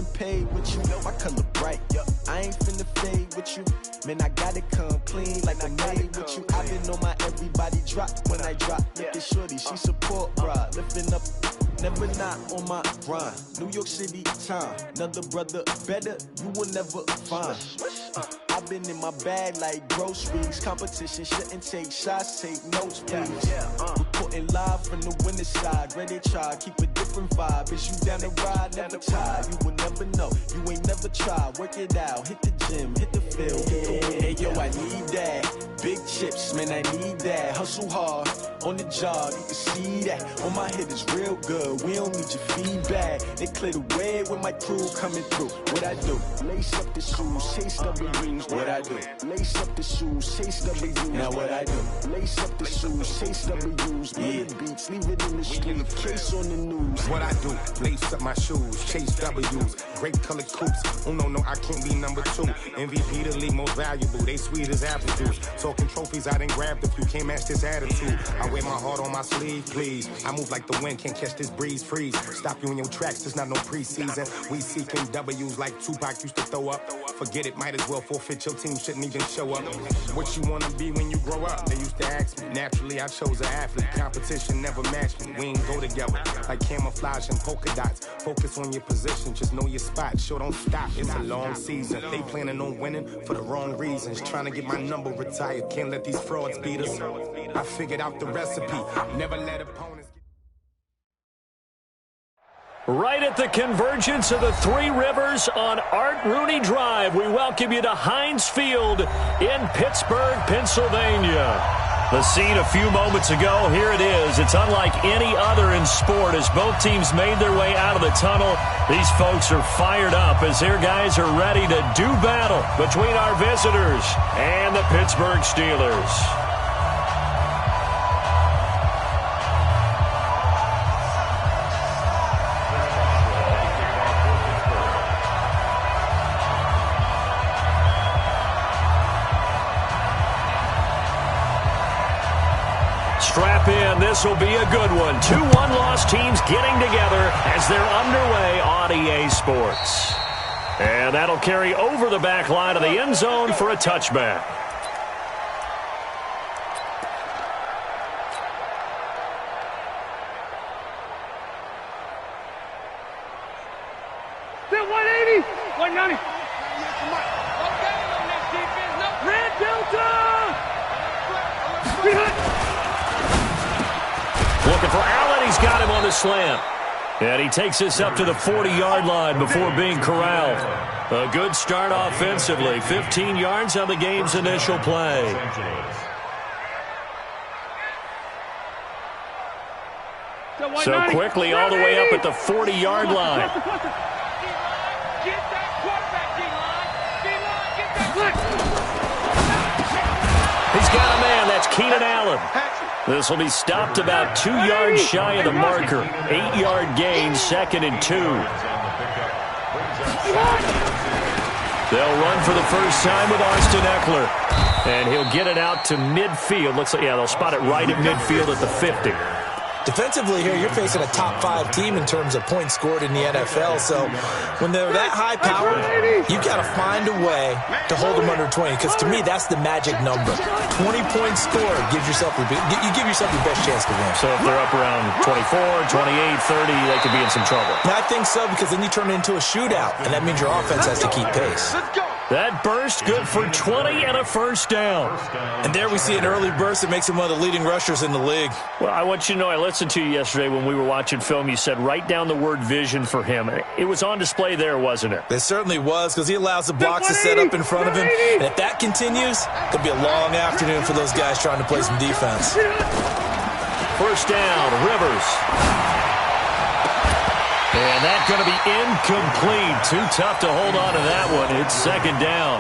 getting paid with you, know I color bright. I ain't finna fade with you. Man, I gotta come clean like I made with you. I been on my everybody drop when I drop. Look at shorty, she support ride. Lifting up, never not on my grind. New York City time, another brother better, you will never find. I've been in my bag like groceries. Competition shouldn't take shots, take notes, please. Reporting live from the winning side. Ready to try, keep a different vibe. Is you down the ride, never tired. You will never know, you ain't never tried. Work it out, hit the gym, hit the field. Hey yo, I need that. Big chips, man, I need that. Hustle hard, on the job, you can see that. On my head is real good, we don't need your feedback. They clear the way with my crew coming through. What I do? Lace up the shoes, chase W's. What I do? Lace up the shoes, chase W's. Now what I do? Lace up the shoes, chase W's. Yeah. Beats, leave it in the street, case on the news. What I do? Lace up my shoes, chase W's. Great colored coops. Oh no, I can't be number 2. MVP the league most valuable. They sweet as apple juice. Talking trophies, I didn't grab the few. Can't match this attitude. I wear my heart on my sleeve, please. I move like the wind, can't catch this breeze, freeze. Stop you in your tracks, there's not no preseason. We seeking W's like Tupac used to throw up. Forget it, might as well forfeit. Your team shouldn't even show up. What you wanna be when you grow up? They used to ask me. Naturally, I chose an athlete. Competition never matched me. We ain't go together like camouflage and polka dots. Focus on your position, just know your spot. Sure, don't stop. It's a long season. They planning on winning for the wrong reasons. Trying to get my number retired. Can't let these frauds beat us. I figured out the recipe. Never let opponents. Right at the convergence of the Three Rivers on Art Rooney Drive, we welcome you to Heinz Field in Pittsburgh, Pennsylvania. The scene a few moments ago, here it is. It's unlike any other in sport as both teams made their way out of the tunnel. These folks are fired up as their guys are ready to do battle between our visitors and the Pittsburgh Steelers. Strap in, this will be a good one. 2 one-loss teams getting together as they're underway on EA Sports. And that'll carry over the back line of the end zone for a touchback. Still 180, 190. Okay on that defense. No. Red Delta. Looking for Allen. He's got him on the slant. And he takes us up to the 40-yard line before being corralled. A good start offensively. 15 yards on the game's initial play. So quickly all the way up at the 40-yard line. He's got a man. That's Keenan Allen. This will be stopped about 2 yards shy of the marker. 8-yard gain, 2nd and 2. They'll run for the first time with Austin Eckler. And he'll get it out to midfield. Looks like, yeah, they'll spot it right at midfield at the 50. Defensively here, you're facing a top-5 team in terms of points scored in the NFL. So when they're that high-powered, you've got to find a way to hold them under 20. Because to me, that's the magic number. 20 points scored gives yourself your best chance to win. So if they're up around 24, 28, 30, they could be in some trouble. I think so, because then you turn it into a shootout, and that means your offense has to keep pace. That burst good for 20 and a first down. And there we see an early burst that makes him one of the leading rushers in the league. Well, I want you to know, I listened to you yesterday when we were watching film. You said write down the word vision for him. It was on display there, wasn't it? It certainly was, because he allows the blocks to set up in front of him. And if that continues, it could be a long afternoon for those guys trying to play some defense. First down, Rivers. And that's going to be incomplete. Too tough to hold on to that one. It's 2nd down.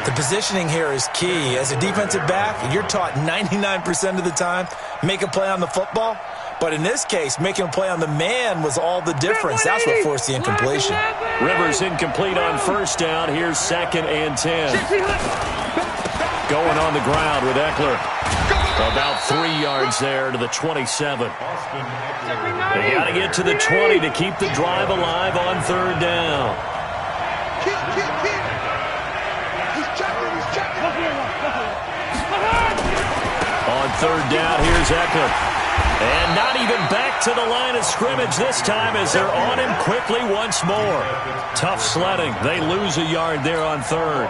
The positioning here is key. As a defensive back, you're taught 99% of the time, make a play on the football. But in this case, making a play on the man was all the difference. That's what forced the incompletion. Rivers incomplete on first down. Here's 2nd and 10. Going on the ground with Eckler. About 3 yards there to the 27. They got to get to the 20 to keep the drive alive on third down. On third down, here's Eckler. And not even back to the line of scrimmage this time as they're on him quickly once more. Tough sledding. They lose a yard there on third.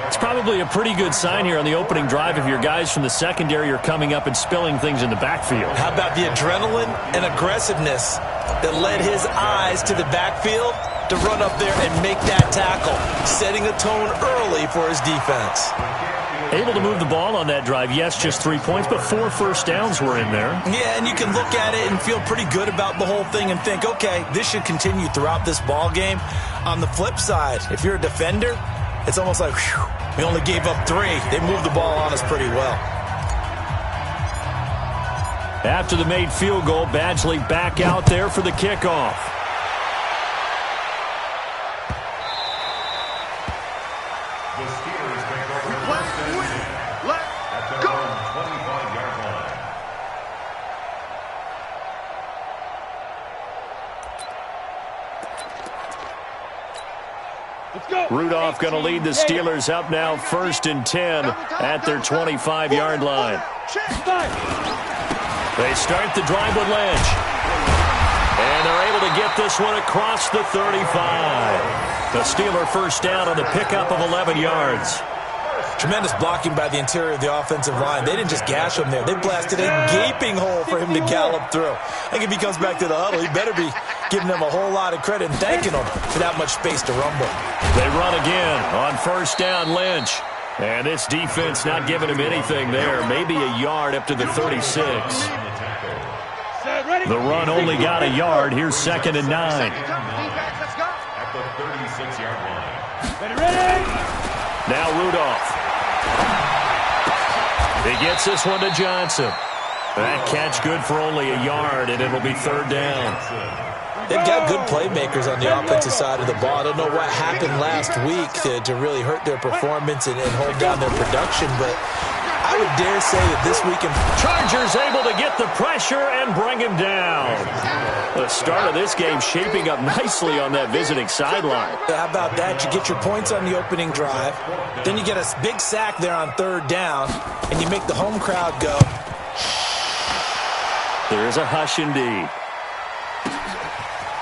It's probably a pretty good sign here on the opening drive if your guys from the secondary are coming up and spilling things in the backfield. How about the adrenaline and aggressiveness that led his eyes to the backfield to run up there and make that tackle, setting a tone early for his defense. Able to move the ball on that drive. Yes, just 3 points, but 4 first downs were in there. Yeah, and you can look at it and feel pretty good about the whole thing and think, okay, this should continue throughout this ball game. On the flip side, if you're a defender, it's almost like, whew, we only gave up 3. They moved the ball on us pretty well. After the made field goal, Badgley back out there for the kickoff. Rudolph going to lead the Steelers up now 1st and 10 at their 25-yard line. They start the drive with Lynch. And they're able to get this one across the 35. The Steeler first down on the pickup of 11 yards. Tremendous blocking by the interior of the offensive line. They didn't just gash him there. They blasted a gaping hole for him to gallop through. I think if he comes back to the huddle, he better be giving them a whole lot of credit and thanking them for that much space to rumble. They run again on first down, Lynch. And this defense not giving him anything there. Maybe a yard up to the 36. The run only got a yard. Here's 2nd and 9. At the 36-yard line. Now Rudolph. He gets this one to Johnson. That catch good for only a yard, and it'll be 3rd down. They've got good playmakers on the offensive side of the ball. I don't know what happened last week to really hurt their performance and hold down their production, but I would dare say that this weekend Chargers able to get the pressure and bring him down. The start of this game shaping up nicely on that visiting sideline. How about that? You get your points on the opening drive, then you get a big sack there on 3rd down, and you make the home crowd go. There is a hush indeed.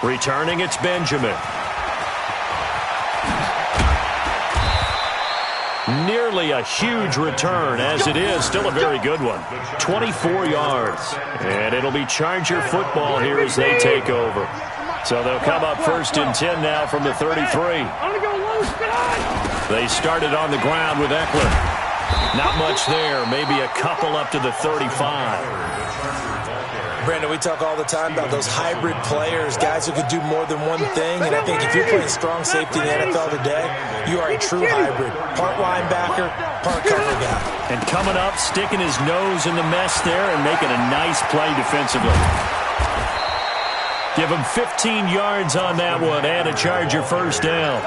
Returning, it's Benjamin. Nearly a huge return, as it is still a very good one. 24 yards. And it'll be Charger football here as they take over. So they'll come up 1st and 10 now from the 33. They started on the ground with Eckler. Not much there. Maybe a couple up to the 35. Brandon, we talk all the time about those hybrid players, guys who could do more than one thing. And I think if you're playing strong safety in the NFL today, you are a true hybrid. Part linebacker, part cover guy. And coming up, sticking his nose in the mess there and making a nice play defensively. Give him 15 yards on that one and a Charger first down.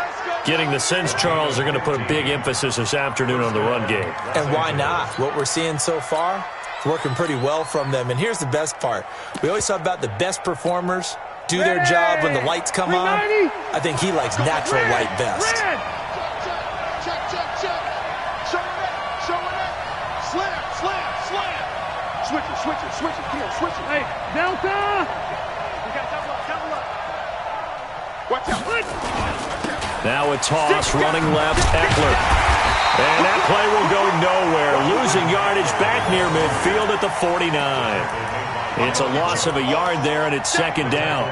Getting the sense, Charles, they're going to put a big emphasis this afternoon on the run game. And why not? What we're seeing so far, working pretty well from them. And here's the best part. We always talk about the best performers do their job when the lights come on. I think he likes natural light best. Check. Show it. Slam. Switch it. Switch it. Hey, Delta. We got double up. Watch out. Now a toss, running left, Eckler. And that play will go nowhere. Losing yardage back near midfield at the 49. It's a loss of a yard there, and it's 2nd down.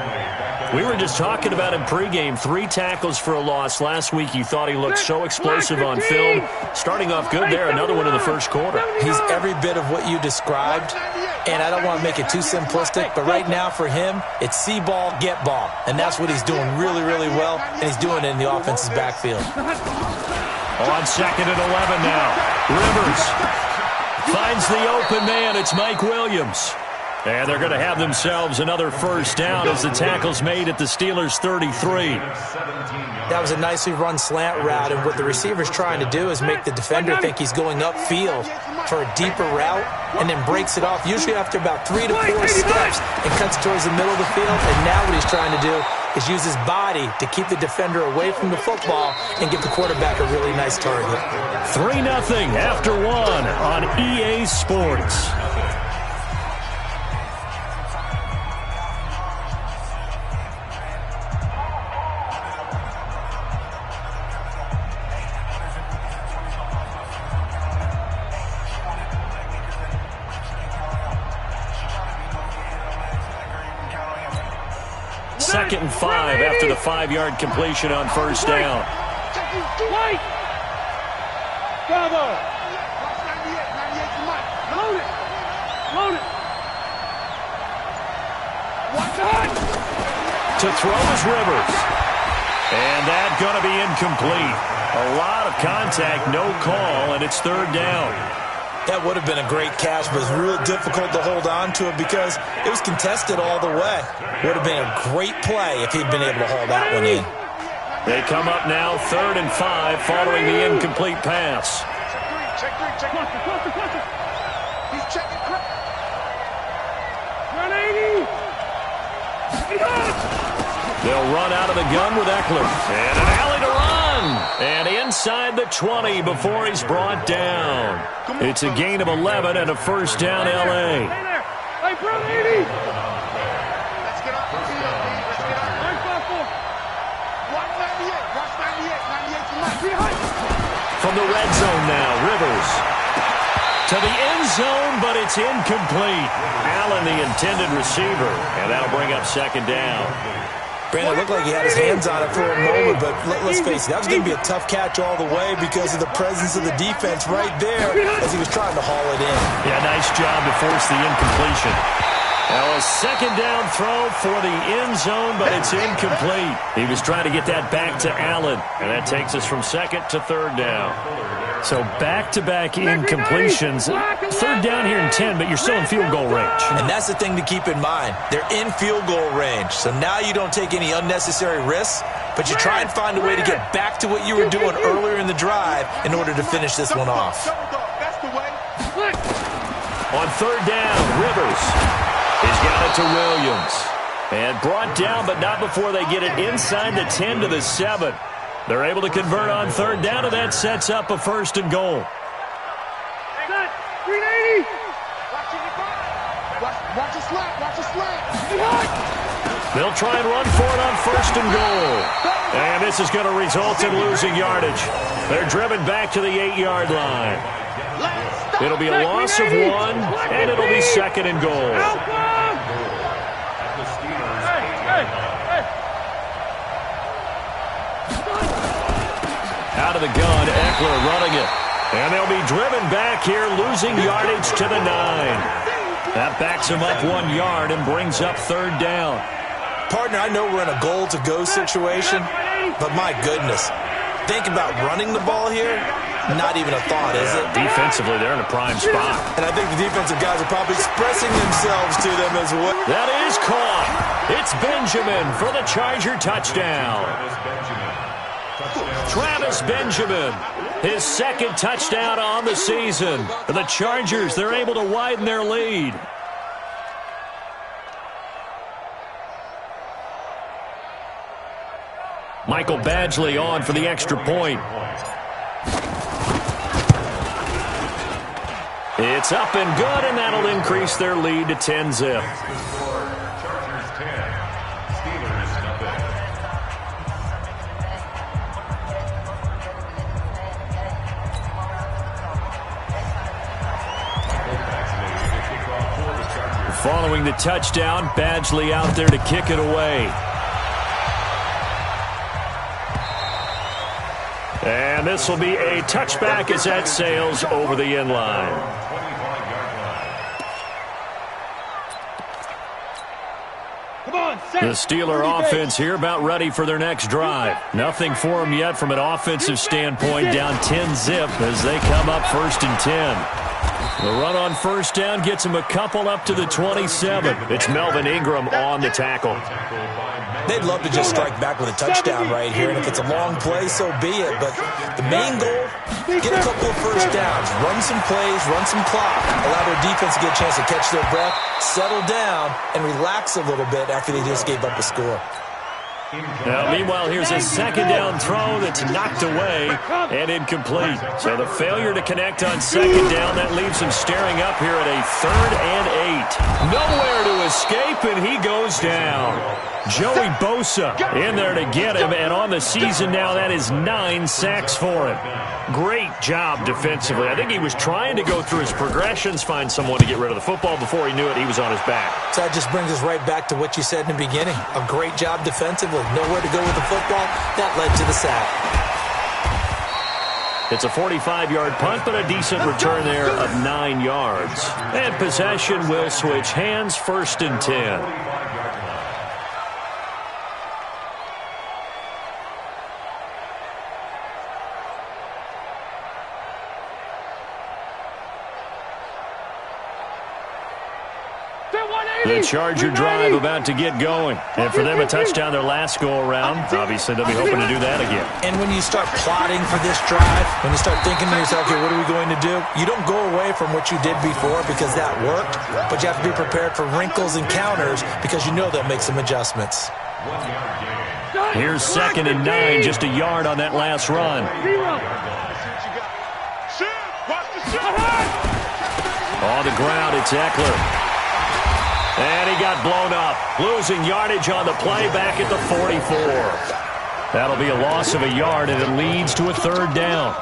We were just talking about him pregame. 3 tackles for a loss. Last week you thought he looked so explosive on film. Starting off good there. Another one in the first quarter. He's every bit of what you described. And I don't want to make it too simplistic, but right now for him, it's see ball, get ball. And that's what he's doing really, really well, and he's doing it in the offense's backfield. On 2nd and 11 now. Rivers finds the open man. It's Mike Williams. And they're going to have themselves another first down as the tackle's made at the Steelers' 33. That was a nicely run slant route, and what the receiver's trying to do is make the defender think he's going upfield for a deeper route and then breaks it off, usually after about 3 to 4 steps, and cuts towards the middle of the field. And now what he's trying to do is use his body to keep the defender away from the football and give the quarterback a really nice target. 3-0 after 1 on EA Sports. Second and 5 after the 5-yard completion on first down. White! Bravo! Load it! Load it! Watch out! To throw is Rivers. And that's going to be incomplete. A lot of contact, no call, and it's third down. That would have been a great catch, but it's real difficult to hold on to it because it was contested all the way. Would have been a great play if he'd been able to haul that one in. They come up now, 3rd and 5, following the incomplete pass. Check three. Cluster. He's checking. Run 80. They'll run out of the gun with Eckler. And an alley to run. And inside the 20 before he's brought down. It's a gain of 11 and a first down, L.A. Hey, run 80. Let's get up. Let's get up. Watch 98 tonight. From the red zone now, Rivers. To the end zone, but it's incomplete. Allen, the intended receiver. And that'll bring up second down. Brandon, it looked like he had his hands on it for a moment, but let's face it, that was going to be a tough catch all the way because of the presence of the defense right there as he was trying to haul it in. Yeah, nice job to force the incompletion. Now a second down throw for the end zone, but it's incomplete. He was trying to get that back to Allen, and that takes us from second to third down. So back-to-back incompletions. Third down here in 10, but you're still in field goal range. And that's the thing to keep in mind. They're in field goal range. So now you don't take any unnecessary risks, but you try and find a way to get back to what you were doing earlier in the drive in order to finish this one off. On third down, Rivers. He's got it to Williams. And brought down, but not before they get it inside the 10 to the 7. They're able to convert on third down, and that sets up a first and goal. Set. 380. Watch the slap. They'll try and run for it on first and goal. And this is going to result in losing yardage. They're driven back to the 8-yard line. It'll be a loss of 1, and it'll be second and goal. Out of the gun, Eckler running it. And they'll be driven back here, losing yardage to the 9. That backs him up 1 yard and brings up third down. Partner, I know we're in a goal-to-go situation, but my goodness. Think about running the ball here. Not even a thought, is it? Defensively, they're in a prime spot. And I think the defensive guys are probably expressing themselves to them as well. That is caught. It's Benjamin for the Charger touchdown. Travis Benjamin, his second touchdown on the season. For the Chargers, they're able to widen their lead. Michael Badgley on for the extra point. It's up and good, and that'll increase their lead to 10-zip. Following the touchdown, Badgley out there to kick it away. And this will be a touchback as that sails over the end line. The Steeler offense here about ready for their next drive. Nothing for them yet from an offensive standpoint, down 10-zip as they come up 1st and 10. The run on first down gets him a couple up to the 27. It's Melvin Ingram on the tackle. They'd love to just strike back with a touchdown right here, and if it's a long play, so be it. But the main goal, get a couple of first downs, run some plays, run some clock, allow their defense to get a chance to catch their breath, settle down, and relax a little bit after they just gave up a score. Now, meanwhile, here's a second down throw that's knocked away and incomplete. So the failure to connect on second down, that leaves him staring up here at a 3rd and 8. Nowhere to escape, and he goes down. Joey Bosa in there to get him, and on the season now, that is 9 sacks for him. Great job defensively. I think he was trying to go through his progressions, find someone to get rid of the football. Before he knew it, he was on his back. So that just brings us right back to what you said in the beginning. A great job defensively. Nowhere to go with the football. That led to the sack. It's a 45-yard punt, but a decent return there of 9 yards. And possession will switch hands, 1st and 10. The Charger drive about to get going. And for them, a touchdown their last go-around. Obviously, they'll be hoping to do that again. And when you start plotting for this drive, when you start thinking to yourself, okay, what are we going to do? You don't go away from what you did before because that worked, but you have to be prepared for wrinkles and counters because you know they'll make some adjustments. Here's 2nd and 9, just a yard on that last run. On the ground, it's Eckler. And he got blown up, losing yardage on the play back at the 44. That'll be a loss of a yard, and it leads to a 3rd down.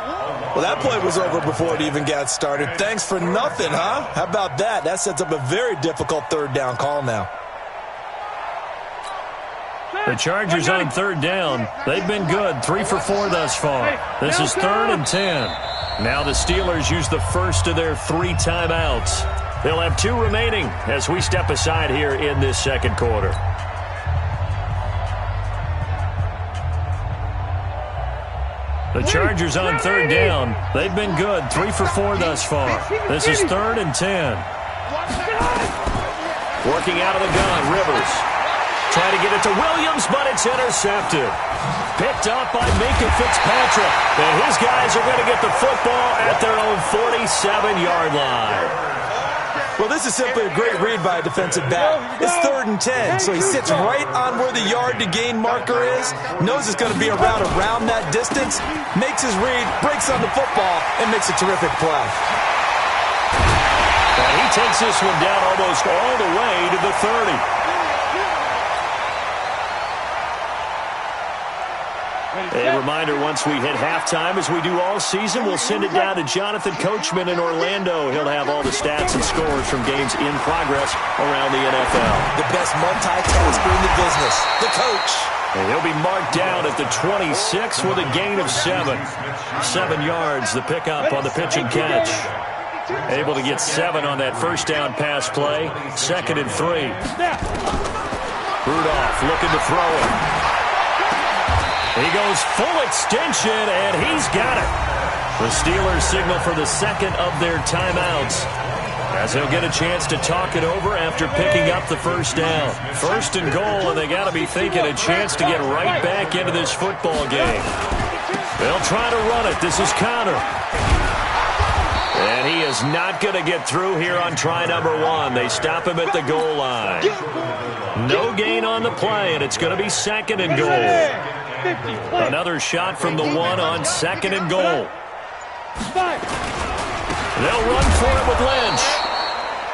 Well, that play was over before it even got started. Thanks for nothing, huh? How about that? That sets up a very difficult 3rd down call now. The Chargers on 3rd down. They've been good, 3 for 4 thus far. This is 3rd and 10. Now the Steelers use the first of their 3 timeouts. They'll have 2 remaining as we step aside here in this second quarter. The Chargers on 3rd down. They've been good, 3 for 4 thus far. This is 3rd and 10. Working out of the gun, Rivers. Trying to get it to Williams, but it's intercepted. Picked up by Minkah Fitzpatrick. And his guys are going to get the football at their own 47-yard line. Well, this is simply a great read by a defensive back. It's 3rd and 10, so he sits right on where the yard-to-gain marker is, knows it's going to be a route around that distance, makes his read, breaks on the football, and makes a terrific play. And he takes this one down almost all the way to the 30. A reminder, once we hit halftime, as we do all season, we'll send it down to Jonathan Coachman in Orlando. He'll have all the stats and scores from games in progress around the NFL. The best multitasker in the business, the coach. And he'll be marked down at the 26 with a gain of 7. 7 yards, the pickup on the pitch and catch. Able to get 7 on that first down pass play. 2nd and 3. Rudolph looking to throw it. He goes full extension, and he's got it. The Steelers signal for the 2nd of their timeouts, as they'll get a chance to talk it over after picking up the first down. 1st and goal, and they got to be thinking a chance to get right back into this football game. They'll try to run it. This is Connor. And he is not going to get through here on try number 1. They stop him at the goal line. No gain on the play, and it's going to be 2nd and goal. Another shot from the 1 on 2nd and goal. They'll run for it with Lynch.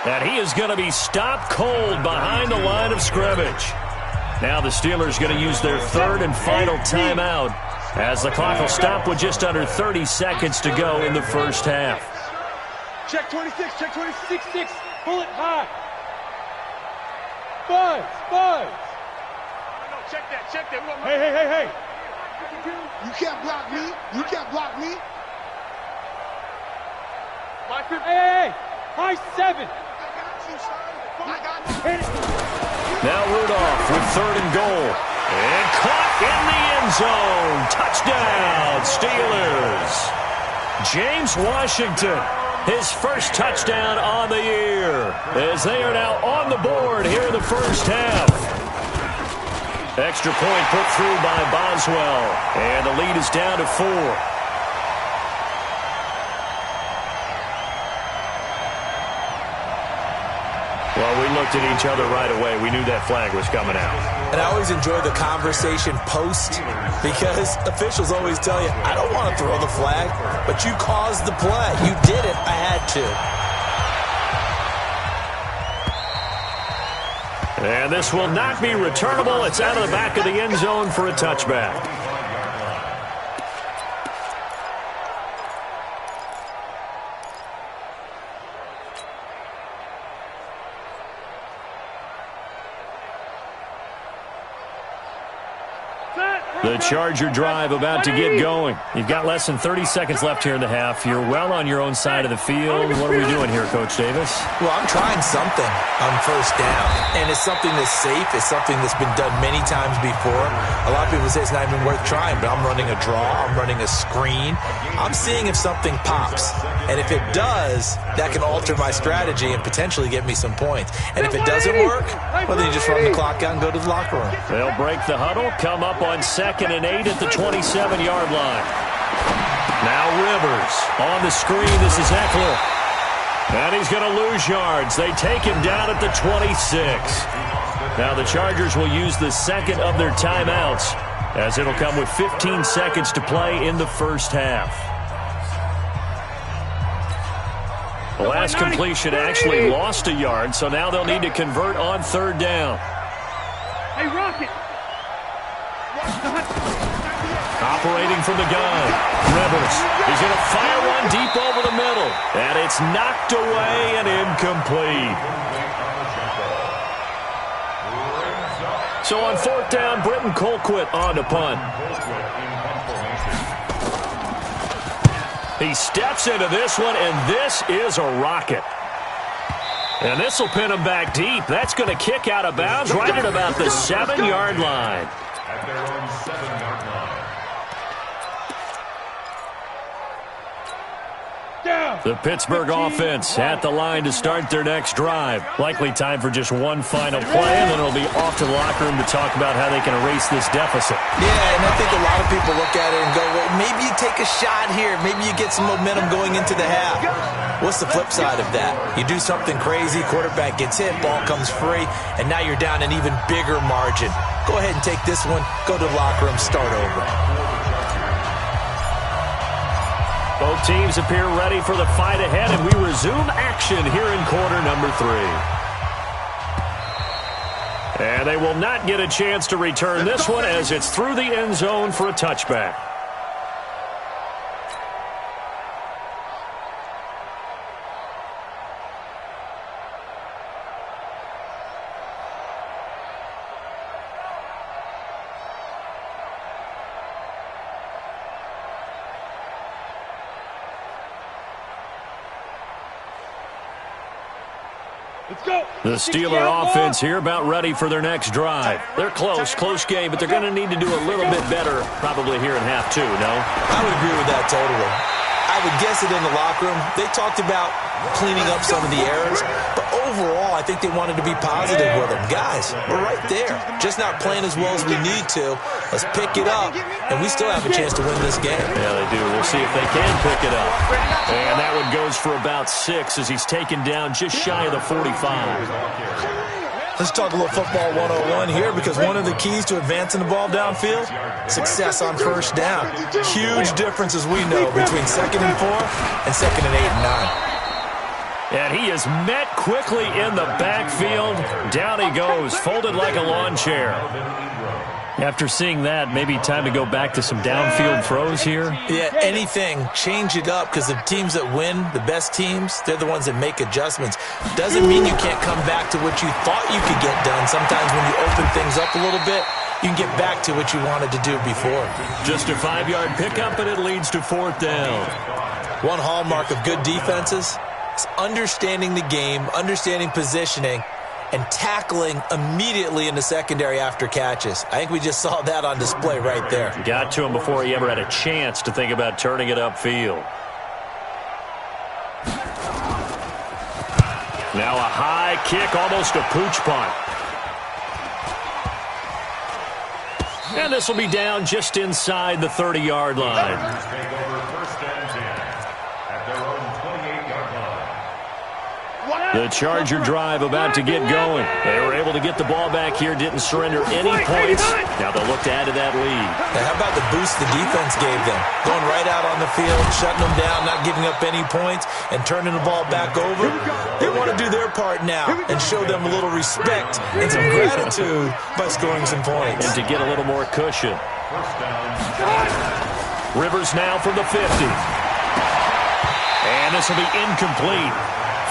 And he is going to be stopped cold behind the line of scrimmage. Now the Steelers going to use their 3rd and final timeout, as the clock will stop with just under 30 seconds to go in the first half. Check 26, check 26, 6. Pull it high. Buzz. Check that. Hey. You can't block me. Hey. High 7. I got you. Now Rudolph with 3rd and goal. And caught in the end zone. Touchdown, Steelers. James Washington his first touchdown on the year, as they are now on the board here in the first half. Extra point put through by Boswell, and the lead is down to 4. Well, we looked at each other right away. We knew that flag was coming out. And I always enjoy the conversation post, because officials always tell you, I don't want to throw the flag, but you caused the play. You did it. I had to. And this will not be returnable. It's out of the back of the end zone for a touchback. The Charger drive about to get going. You've got less than 30 seconds left here in the half. You're well on your own side of the field. What are we doing here, Coach Davis? Well, I'm trying something on first down, and it's something that's safe. It's something that's been done many times before. A lot of people say it's not even worth trying, but I'm running a draw. I'm running a screen. I'm seeing if something pops, and if it does, that can alter my strategy and potentially get me some points. And if it doesn't work, well, then you just run the clock out and go to the locker room. They'll break the huddle, come up on 2nd and 8 at the 27-yard line. Now Rivers on the screen. This is Eckler. And he's going to lose yards. They take him down at the 26. Now the Chargers will use the second of their timeouts, as it'll come with 15 seconds to play in the first half. The last completion actually lost a yard, so now they'll need to convert on 3rd down. Hey, Rocket. Operating from the gun, Rivers. He's going to fire one deep over the middle. And it's knocked away and incomplete. So on 4th down, Britton Colquitt on to punt. He steps into this one, and this is a rocket. And this will pin him back deep. That's going to kick out of bounds right at about the 7-yard line. At their own 7-yard line. The Pittsburgh offense at the line to start their next drive. Likely time for just one final play, and then it'll be off to the locker room to talk about how they can erase this deficit. Yeah, and I think a lot of people look at it and go, well, maybe you take a shot here. Maybe you get some momentum going into the half. What's the flip side of that? You do something crazy, quarterback gets hit, ball comes free, and now you're down an even bigger margin. Go ahead and take this one, go to the locker room, start over. Both teams appear ready for the fight ahead, and we resume action here in quarter number 3. And they will not get a chance to return this one, as it's through the end zone for a touchback. The Steeler offense here about ready for their next drive. They're close game, but they're going to need to do a little bit better probably here in half 2, no? I would agree with that totally. I would guess it in the locker room. They talked about cleaning up some of the errors, but overall, I think they wanted to be positive with them. Guys, we're right there. Just not playing as well as we need to. Let's pick it up, and we still have a chance to win this game. Yeah, they do. We'll see if they can pick it up. And that one goes for about 6 as he's taken down just shy of the 45. Let's talk a little football 101 here, because one of the keys to advancing the ball downfield, success on first down. Huge difference, as we know, between 2nd and 4 and 2nd and 8 and 9. And he is met quickly in the backfield. Down he goes, folded like a lawn chair. After seeing that, maybe time to go back to some downfield throws here? Yeah, anything. Change it up, because the teams that win, the best teams, they're the ones that make adjustments. Doesn't mean you can't come back to what you thought you could get done. Sometimes when you open things up a little bit, you can get back to what you wanted to do before. Just a 5-yard pickup, and it leads to 4th down. One hallmark of good defenses is understanding the game, understanding positioning, and tackling immediately in the secondary after catches. I think we just saw that on display right there. Got to him before he ever had a chance to think about turning it upfield. Now a high kick, almost a pooch punt. And this will be down just inside the 30-yard line. Take over first and 10 at their own 28-yard line. The Charger drive about to get going. They were able to get the ball back here, didn't surrender any points. Now they'll look to add to that lead. Now, how about the boost the defense gave them? Going right out on the field, shutting them down, not giving up any points, and turning the ball back over. They want to do their part now and show them a little respect and some gratitude by scoring some points. And to get a little more cushion. Rivers now from the 50. And this will be incomplete.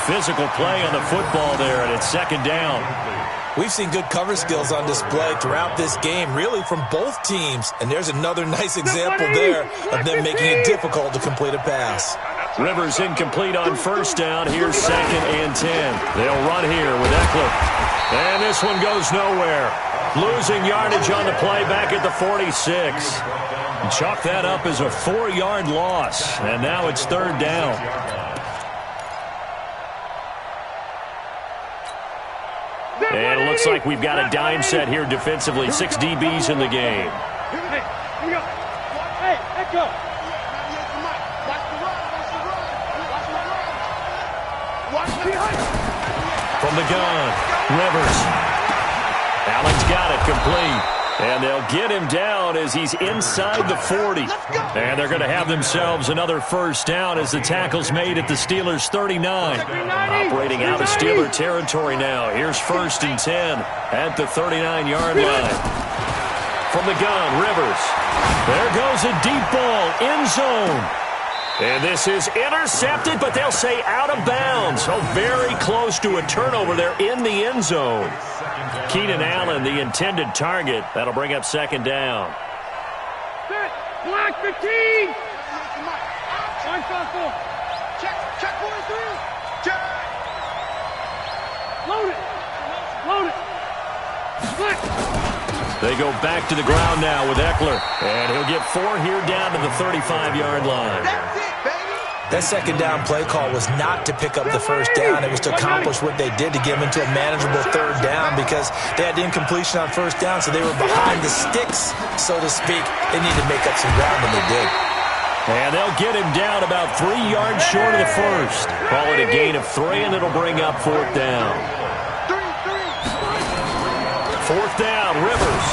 Physical play on the football there, and it's second down. We've seen good cover skills on display throughout this game, really from both teams. And there's another nice example there of them making it difficult to complete a pass. Rivers incomplete on first down. Here's second and 10. They'll run here with Eckler. And this one goes nowhere. Losing yardage on the play back at the 46. Chalk that up as a 4-yard loss. And now it's third down. And it looks like we've got a dime set here defensively. 6 DBs in the game. Hey, here we go. Hey, let's go. From the gun, Rivers. Allen's got it complete. And they'll get him down as he's inside the 40. And they're going to have themselves another first down as the tackle's made at the Steelers' 39. Operating out of Steeler territory now. Here's first and 10 at the 39-yard line. From the gun, Rivers. There goes a deep ball, end zone. And this is intercepted, but they'll say out of bounds. So very close to a turnover there in the end zone. Keenan Allen, the intended target. That'll bring up second down. Set. Block 15. Line fastball. Check 43. Check. Load it. Load it. Split. They go back to the ground now with Eckler. And he'll get 4 here down to the 35-yard line. That's it, baby. That second down play call was not to pick up the first down. It was to accomplish what they did to get them into a manageable third down because they had incompletion on first down, so they were behind the sticks, so to speak. They needed to make up some ground, and they did. And they'll get him down about 3 yards short of the first. Call it a gain of 3, and it'll bring up fourth down. Fourth down, Rivers.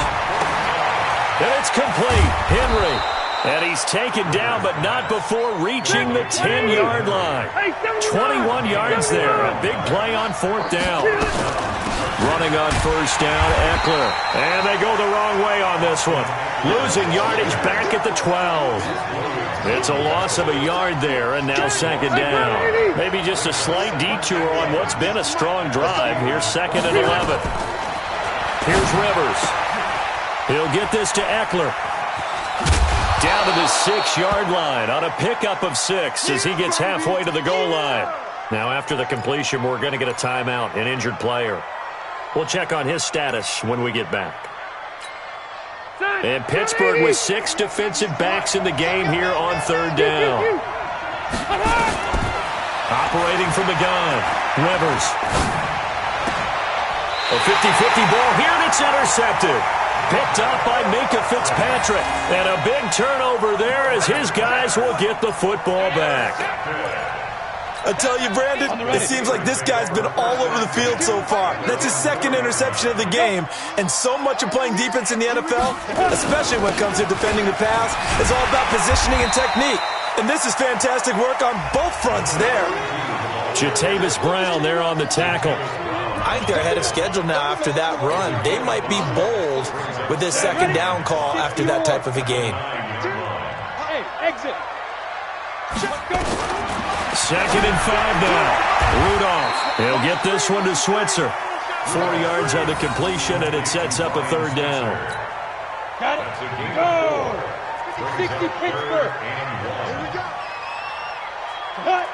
And it's complete. Henry. And he's taken down, but not before reaching the 10-yard line. 21 yards there. A big play on fourth down. Running on first down, Eckler. And they go the wrong way on this one. Losing yardage back at the 12. It's a loss of a yard there, and now second down. Maybe just a slight detour on what's been a strong drive. Here's second and 11. Here's Rivers. He'll get this to Eckler. Down to the 6-yard line on a pickup of 6 as he gets halfway to the goal line. Now after the completion, we're going to get a timeout, an injured player. We'll check on his status when we get back. And Pittsburgh with 6 defensive backs in the game here on third down. Operating from the gun, Rivers. A 50-50 ball here, and it's intercepted. Picked up by Minka Fitzpatrick. And a big turnover there as his guys will get the football back. I tell you, Brandon, it seems like this guy's been all over the field so far. That's his second interception of the game. And so much of playing defense in the NFL, especially when it comes to defending the pass, is all about positioning and technique. And this is fantastic work on both fronts there. Jatavis Brown there on the tackle. I think they're ahead of schedule now after that run. They might be bold with this second down call after that type of a game. Hey, exit. Second and 5 now. Rudolph. He'll get this one to Switzer. 4 yards on the completion, and it sets up a third down. Got it. Go. 60 Pittsburgh. Here we go. Cut.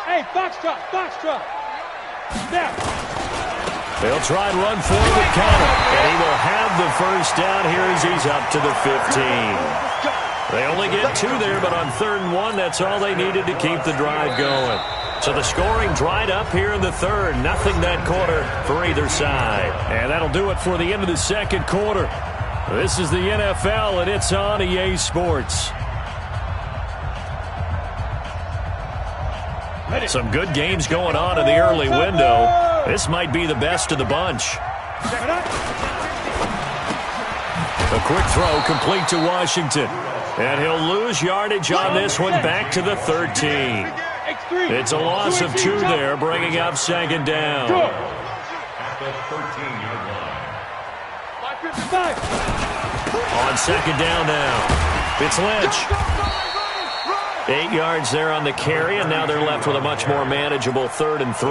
Hey, box drop. There. They'll try and run forward with Connor, and he will have the first down here as he's up to the 15. They only get 2 there, but on 3rd and 1, that's all they needed to keep the drive going. So the scoring dried up here in the third. Nothing that quarter for either side. And that'll do it for the end of the second quarter. This is the NFL, and it's on EA Sports. Some good games going on in the early window. This might be the best of the bunch. A quick throw complete to Washington. And he'll lose yardage on this one back to the 13. It's a loss of 2 there, bringing up second down. At the 13-yard line. On second down now, it's Lynch. 8 yards there on the carry, and now they're left with a much more manageable 3rd and 3.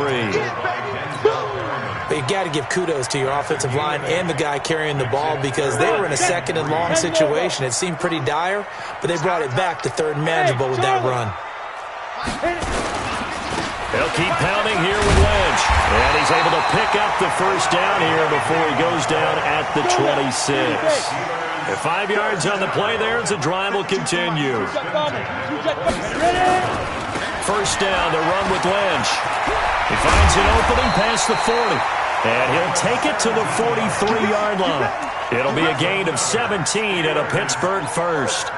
But you got to give kudos to your offensive line and the guy carrying the ball because they were in a 2nd and long situation. It seemed pretty dire, but they brought it back to 3rd and manageable with that run. They'll keep pounding here with Lynch. And he's able to pick up the first down here before he goes down at the 26. And 5 yards on the play there as the drive will continue. First down, the run with Lynch. He finds an opening past the 40. And he'll take it to the 43-yard line. It'll be a gain of 17 at a Pittsburgh first.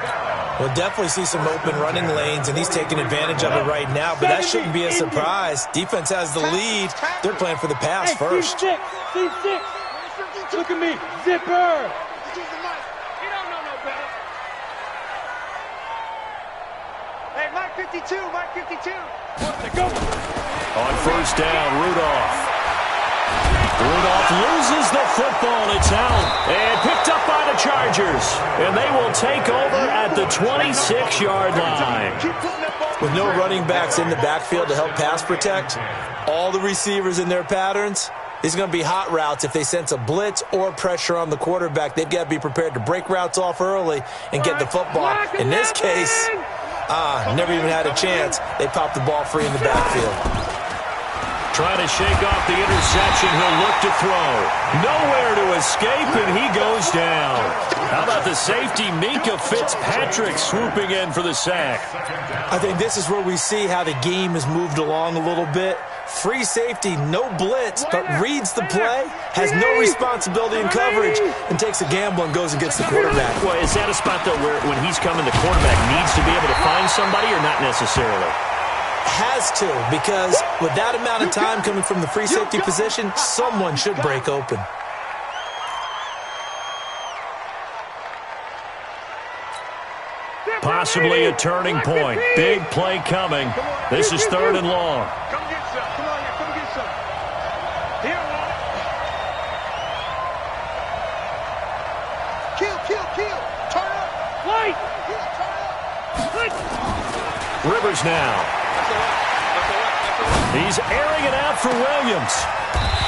We'll definitely see some open running lanes, and he's taking advantage of it right now, but that shouldn't be a surprise. Defense has the lead. They're playing for the pass first. C6. Look at me. Zipper. He don't know no better. Hey, Mike 52. Go. On first down, Rudolph loses the football. It's out. And picked up by the Chargers. And they will take over at the 26-yard line. With no running backs in the backfield to help pass protect, all the receivers in their patterns, these are going to be hot routes. If they sense a blitz or pressure on the quarterback, they've got to be prepared to break routes off early and get the football. In this case, never even had a chance. They popped the ball free in the backfield. Trying to shake off the interception. He'll look to throw. Nowhere to escape, and he goes down. How about the safety, Minka Fitzpatrick, swooping in for the sack? I think this is where we see how the game has moved along a little bit. Free safety, no blitz, but reads the play, has no responsibility in coverage, and takes a gamble and goes and gets the quarterback. Well, is that a spot, though, where when he's coming, the quarterback needs to be able to find somebody or not necessarily? Has to, because with that amount of time coming from the free safety position, someone should break open. Possibly a turning point. Big play coming. This is 3rd and long. Come get some. Come on, come get some. Here, kill. Turn up. Light. Rivers now. He's airing it out for Williams.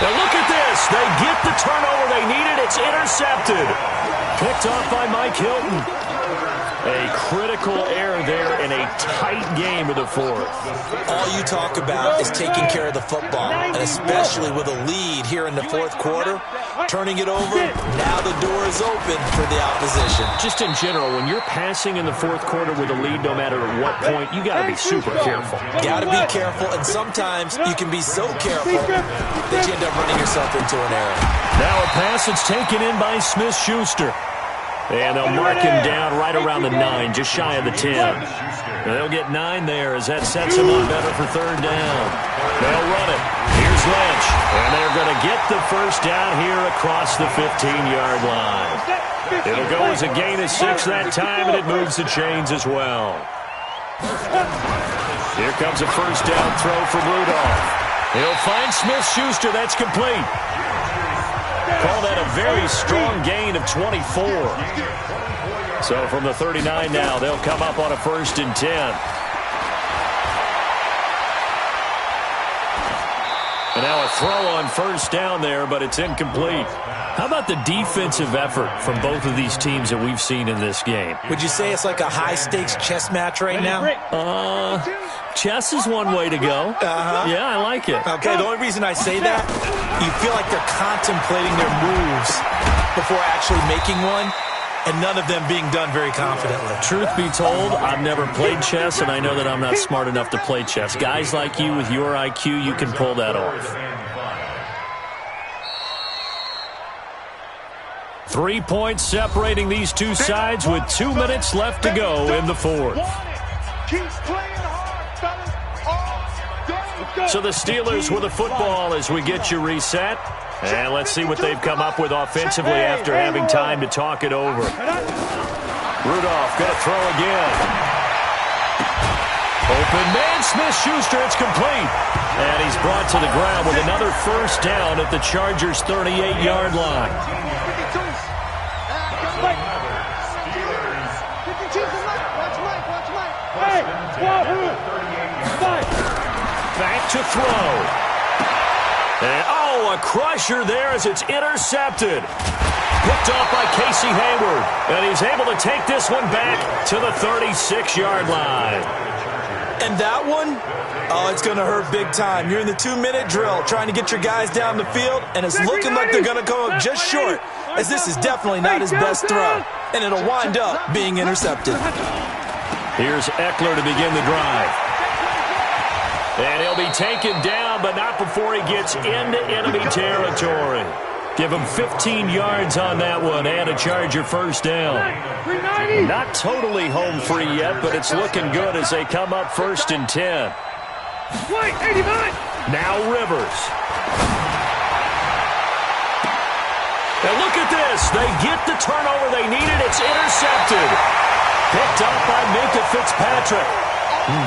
Now look at this. They get the turnover they needed. It's intercepted. Picked off by Mike Hilton. A critical error there in a tight game of the 4th. All you talk about is taking care of the football, and especially with a lead here in the 4th quarter, turning it over, now the door is open for the opposition. Just in general, when you're passing in the 4th quarter with a lead, no matter at what point, you got to be super careful. Got to be careful, and sometimes you can be so careful that you end up running yourself into an error. Now a pass that's taken in by Smith-Schuster. And they'll mark him down right around the 9, just shy of the 10. And they'll get 9 there as that sets him up better for 3rd down. They'll run it. Here's Lynch. And they're going to get the first down here across the 15-yard line. It'll go as a gain of 6 that time, and it moves the chains as well. Here comes a first down throw for Rudolph. He'll find Smith-Schuster. That's complete. Call that a very strong gain of 24. So from the 39 now, they'll come up on a 1st and 10. And now a throw on first down there, but it's incomplete. How about the defensive effort from both of these teams that we've seen in this game? Would you say it's like a high-stakes chess match right now? Chess is one way to go. Yeah, I like it. Okay, the only reason I say that, you feel like they're contemplating their moves before actually making one. and none of them being done very confidently. Truth be told, I've never played chess, and I know that I'm not smart enough to play chess. Guys like you with your IQ, you can pull that off. 3 points separating these two sides with 2 minutes left to go in the fourth. So the Steelers with the football as we get you reset. And let's see what they've come up with offensively after having time to talk it over. Rudolph going to throw again. Open man, Smith-Schuster, it's complete. And he's brought to the ground with another first down at the Chargers' 38-yard line. Back to throw. And, a crusher there as it's intercepted. Picked off by Casey Hayward. And he's able to take this one back to the 36-yard line. And that one, it's going to hurt big time. You're in the 2-minute drill trying to get your guys down the field, and it's looking like they're going to come up just short, as this is definitely not his best throw. And it'll wind up being intercepted. Here's Eckler to begin the drive. And he'll be taken down, but not before he gets into enemy territory. Give him 15 yards on that one and a Charger first down. Not totally home free yet, but it's looking good as they come up 1st and 10. Now Rivers. And look at this. They get the turnover they needed. It's intercepted. Picked up by Minkah Fitzpatrick.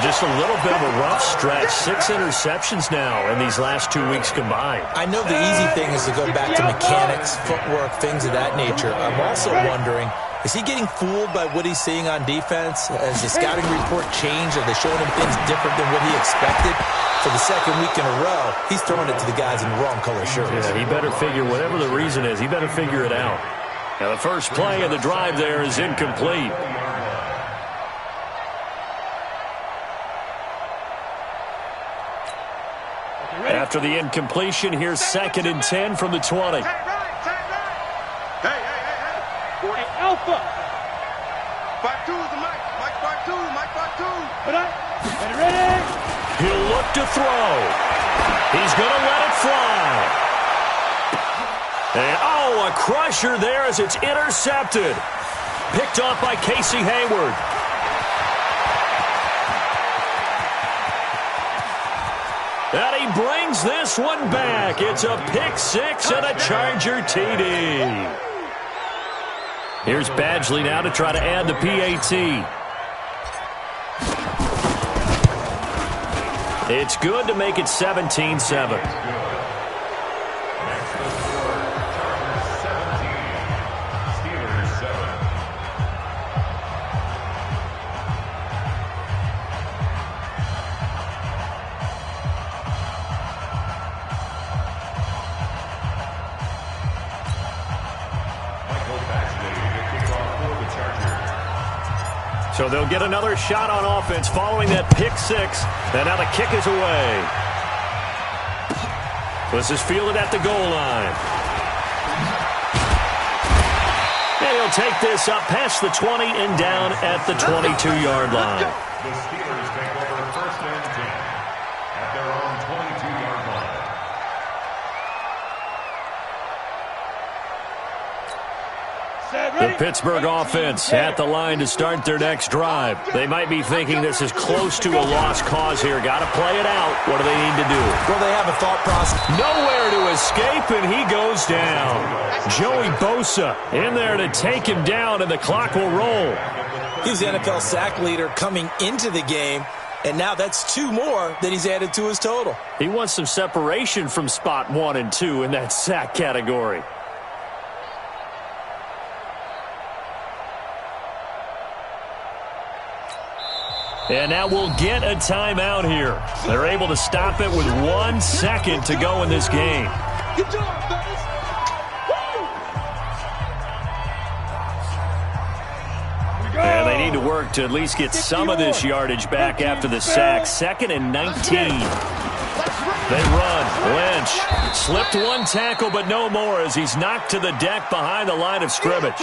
Just a little bit of a rough stretch. 6 interceptions now in these last 2 weeks combined. I know the easy thing is to go back to mechanics, footwork, things of that nature. I'm also wondering, is he getting fooled by what he's seeing on defense? Has the scouting report changed? Are they showing him things different than what he expected? For the second week in a row, he's throwing it to the guys in the wrong color shirts. Yeah, he better figure, whatever the reason is, he better figure it out. Now the first play of the drive there is incomplete. After the incompletion, here's 2nd and 10 from the 20. Hey, Alpha. 5-2 is the mic. Mike 5-2. Mike 5-2. Ready? He'll look to throw. He's going to let it fly. And, a crusher there as it's intercepted. Picked off by Casey Hayward. And he brings this one back. It's a pick 6 and a Charger TD. Here's Badgley now to try to add the PAT. It's good to make it 17-7. So they'll get another shot on offense following that pick 6. And now the kick is away. This is fielded at the goal line. And he'll take this up past the 20 and down at the 22-yard line. The Steelers take over 1st and 10 at their own 22-yard line. The Pittsburgh offense at the line to start their next drive. They might be thinking this is close to a lost cause here. Got to play it out. What do they need to do? Well, they have a thought process. Nowhere to escape, and he goes down. Joey Bosa in there to take him down, and the clock will roll. He's the NFL sack leader coming into the game, and now that's 2 more that he's added to his total. He wants some separation from spot 1 and 2 in that sack category. And now we'll get a timeout here. They're able to stop it with 1 second to go in this game. Good job, fellas. And they need to work to at least get some of this yardage back after the sack. 2nd and 19. Let's run. They run. Lynch slipped one tackle, but no more as he's knocked to the deck behind the line of scrimmage.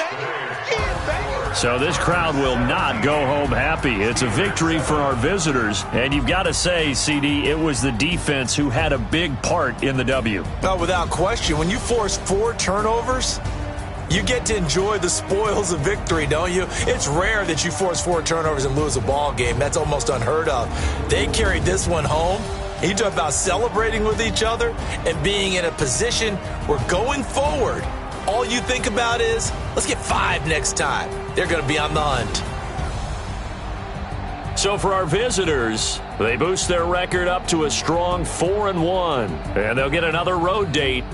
So this crowd will not go home happy. It's a victory for our visitors. And you've got to say, CD, it was the defense who had a big part in the W. No, without question. When you force 4 turnovers, you get to enjoy the spoils of victory, don't you? It's rare that you force 4 turnovers and lose a ball game. That's almost unheard of. They carried this one home. You talk about celebrating with each other and being in a position where going forward, all you think about is, let's get 5 next time. They're going to be on the hunt. So for our visitors, they boost their record up to a strong 4-1, and they'll get another road date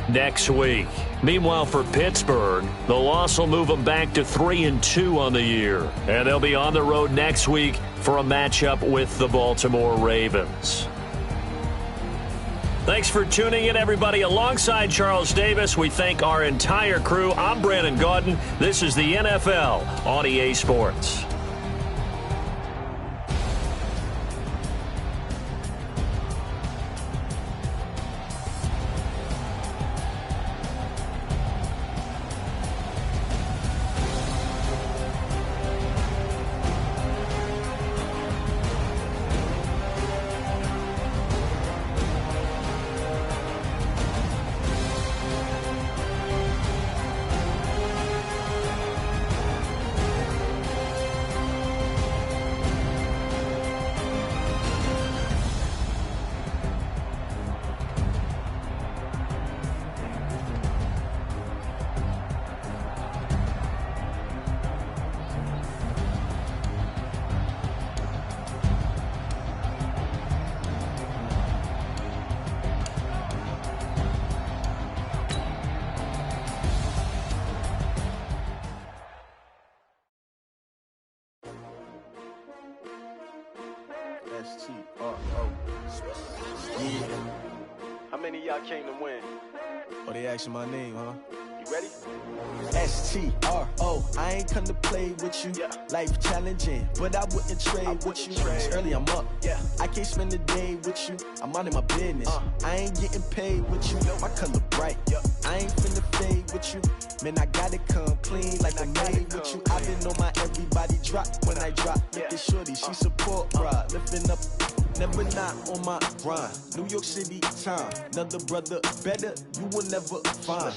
next week. Meanwhile, for Pittsburgh, the loss will move them back to 3-2 on the year, and they'll be on the road next week for a matchup with the Baltimore Ravens. Thanks for tuning in, everybody. Alongside Charles Davis, we thank our entire crew. I'm Brandon Gaudin. This is the NFL on EA Sports. S-T-R-O. Yeah. How many of y'all came to win? Oh, they asking my name, huh? You ready? S-T-R-O. I ain't come to play with you. Yeah. Life challenging, but I wouldn't trade with you. It's early, I'm up. Yeah. I can't spend the day with you. I'm minding my business. I ain't getting paid with you. My color bright. Yeah. I ain't finna fade with you. Man, I gotta come clean like I'm made with you. I've been on my everybody drop when I drop. Look at shorty, she support, bruh. Lifting up, never not on my grind. New York City time, another brother better, you will never find.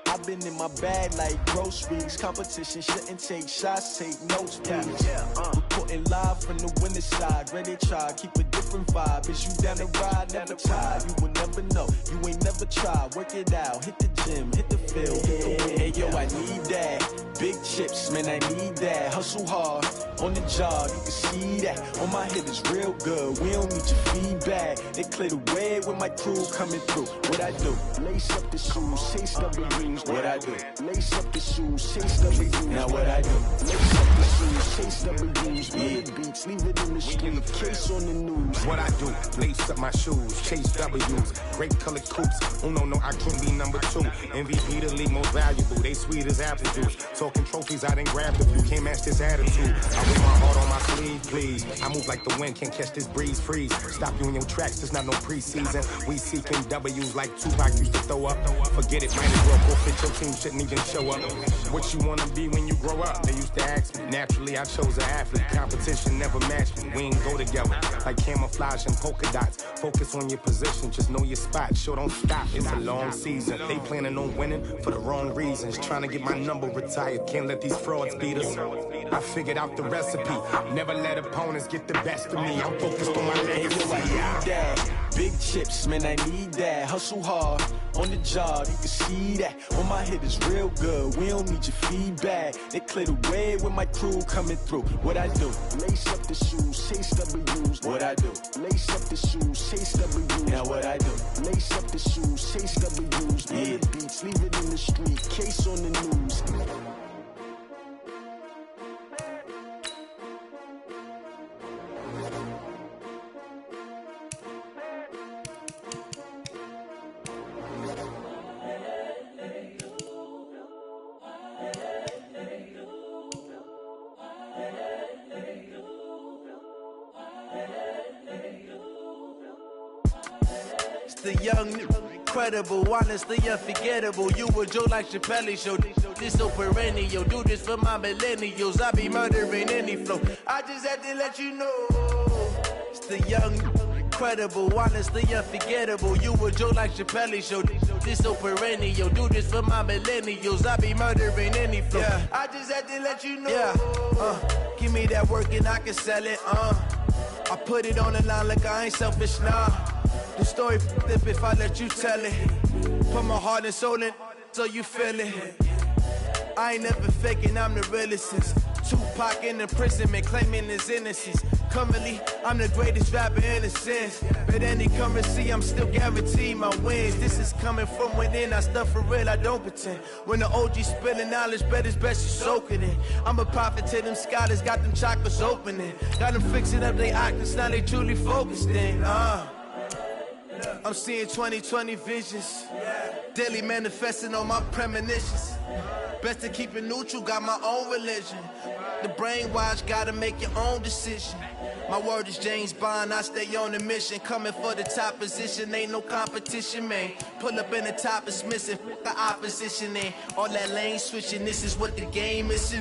I've been in my bag like groceries. Competition shouldn't take shots, take notes, please. Reporting live from the winning side. Ready to try, keep a different vibe. Is you down the ride, never tired. You will never know, you ain't never tried. Work it out, hit the gym, hit the field, hit the wind. Hey yo, I need that. Big chips, man, I need that. Hustle hard, on the job, you can see that. On my head is real good, we don't need your feedback. They clear the way with my crew coming through. What I do? Lace up the shoes, chase W's. What I do? Lace up the shoes, chase W's. Now what I do? Lace up the shoes, chase W's. Big beats, leave it in the street, case on the news. What I do? Lace up my shoes, chase W's. Great colored coops. Oh no, I can't be number 2. MVP the league most valuable. They sweet as apple juice. Talking trophies, I didn't grab the few. Can't match this attitude. I wear my heart on my sleeve, please. I move like the wind, can't catch this breeze, freeze. Stop you in your tracks, there's not no preseason. We seeking W's like Tupac used to throw up. Forget it, might as well forfeit. Your team shouldn't even show up. What you wanna be when you grow up? They used to ask me. Naturally, I chose an athlete. Competition never matched me. We ain't go together like camouflage and polka dots. Focus on your position, just know your spot. Sure, don't stop. It's a long season. They planning on winning for the wrong reasons. Trying to get my number retired. Can't let these frauds beat us. I figured out the recipe. Never let opponents get the best of me. I'm focused on my legacy. Hey, yo, I need that. Big chips, man, I need that. Hustle hard, on the job, you can see that. On my head is real good, we don't need your feedback. They clear the way with my crew coming through. What I do? Lace up the shoes, chase W's. What I do? Lace up the shoes, chase W's. Now what I do? Lace up the shoes, chase W's. Big beats, leave it in the street, case on the news. The young, incredible, honestly unforgettable. You a Joe like Chappelle show. This so perennial. Do this for my millennials. I be murdering any flow. I just had to let you know. It's the young, incredible, honestly unforgettable. You a Joe like Chappelle show. This so perennial. Do this for my millennials. I be murdering any flow. Yeah. I just had to let you know. Yeah. Give me that work and I can sell it. I put it on the line like I ain't selfish, nah. The story flip if I let you tell it. Put my heart and soul in so you feel it. I ain't never faking, I'm the realest since Tupac in imprisonment, claiming his innocence. Currently, I'm the greatest rapper in a sense. But any currency, I'm still guaranteed my wins. This is coming from within, I stuff for real, I don't pretend. When the OG spilling knowledge, bet it's best you soak it in. I'm a prophet to them scholars, got them chakras opening. Got them fixing up their octaves, now they truly focused in. I'm seeing 2020 visions, daily manifesting on my premonitions. Best to keep it neutral, got my own religion. The brainwash, gotta make your own decision. My word is James Bond, I stay on a mission. Coming for the top position, ain't no competition, man. Pull up in the top, it's missing, fuck the opposition, man. All that lane switching, this is what the game is.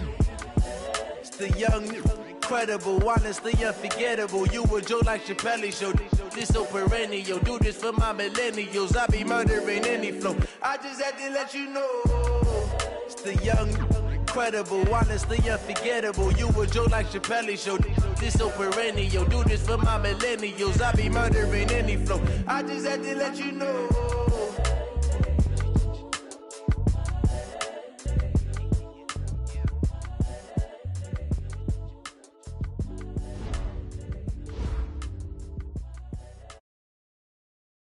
It's the young, incredible, honestly unforgettable. You a Joe like Chappelle show. This so perennial. Do this for my millennials. I be murdering any flow. I just had to let you know. It's the young, incredible, honestly unforgettable. You a Joe like Chappelle show. This so perennial. Do this for my millennials. I be murdering any flow. I just had to let you know.